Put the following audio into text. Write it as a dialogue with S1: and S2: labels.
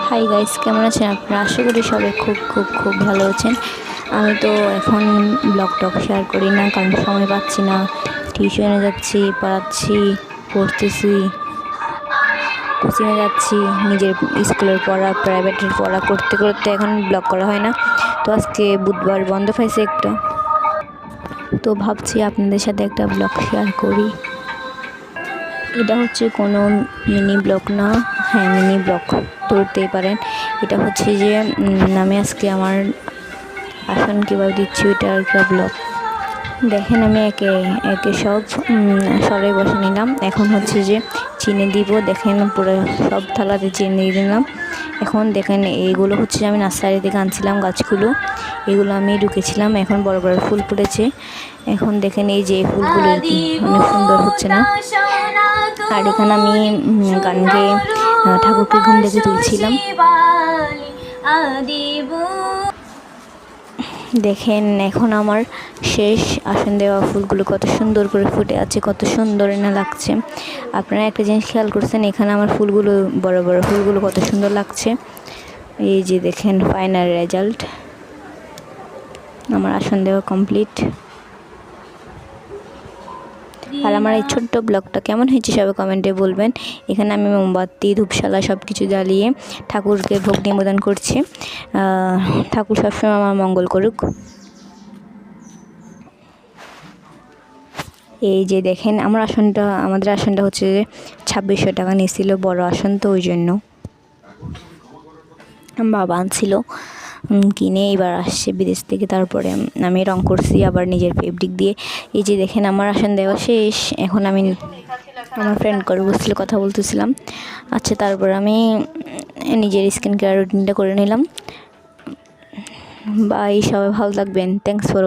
S1: Hi guys, কেমন আছেন আপনারা? আশা করি সবাই খুব খুব খুব ভালো আছেন। আমি তো এখন ব্লগ টক শেয়ার করি না, কারণ সময় পাচ্ছি না। টিউশনে যাচ্ছি, পড়াচ্ছি, পড়তেছি, কোচিংয়ে যাচ্ছি, নিজের স্কুলের পড়া, প্রাইভেটের পড়া করতে করতে এখন ব্লগ করা হয় না। তো আজকে বুধবার বন্ধ পাইছে একটা, তো ভাবছি আপনাদের সাথে একটা ব্লগ শেয়ার করি। এটা হচ্ছে কোনো মিনি ব্লগ না, হ্যাঁ মিনি ব্লগ ধরতেই পারেন। এটা হচ্ছে যে আমি আজকে আমার আসন কীভাবে দিচ্ছি ওইটা একটা ব্লগ। দেখেন আমি একে একে সব সরাই বসে নিলাম। এখন হচ্ছে যে চিনি দিব, দেখেন পুরো সব থালাতে চিনি দিয়ে দিলাম। এখন দেখেন এইগুলো হচ্ছে আমি নার্সারি থেকে আনছিলাম গাছগুলো, এগুলো আমি ঢুকেছিলাম। এখন বড় বড় ফুল ফুটেছে। এখন দেখেন এই যে ফুলগুলো অনেক সুন্দর হচ্ছে না। আর এখানে আমি গান গেয়ে ঠাকুরকে ঘুম থেকে তুলছিলাম। দেখেন এখন আমার শেষ আসন দেওয়া ফুলগুলো কত সুন্দর করে ফুটে আছে, কত সুন্দর না লাগছে। আপনারা একটা জিনিস খেয়াল করছেন, এখানে আমার ফুলগুলো বড় বড় ফুলগুলো কত সুন্দর লাগছে। এই যে দেখেন ফাইনাল রেজাল্ট, আমার আসন দেওয়া কমপ্লিট। আর আমার এই ছোট্ট ব্লগটা কেমন হয়েছে সবাই কমেন্টে বলবেন। এখানে আমি মোমবাতি, ধূপশালা সব কিছু জ্বালিয়ে ঠাকুরকে ভোগ নিবেদন করছি। ঠাকুর সবসময় আমার মঙ্গল করুক। এই যে দেখেন আমাদের আসনটা হচ্ছে যে 2600 টাকা নিয়েছিল, বড় আসন তো ওই জন্য বাবা আনছিল কিনে, এবার আসছে বিদেশ থেকে। তারপরে আমি রং করছি আবার নিজের ফেব্রিক দিয়ে। এই যে দেখেন আমার আসন দেওয়া শেষ। এখন আমি আমার ফ্রেন্ড করে বসছিল, কথা বলতেছিলাম। আচ্ছা, তারপর আমি নিজের স্কিন কেয়ার রুটিনটা করে নিলাম। বাই, সবাই ভালো থাকবেন। Thanks for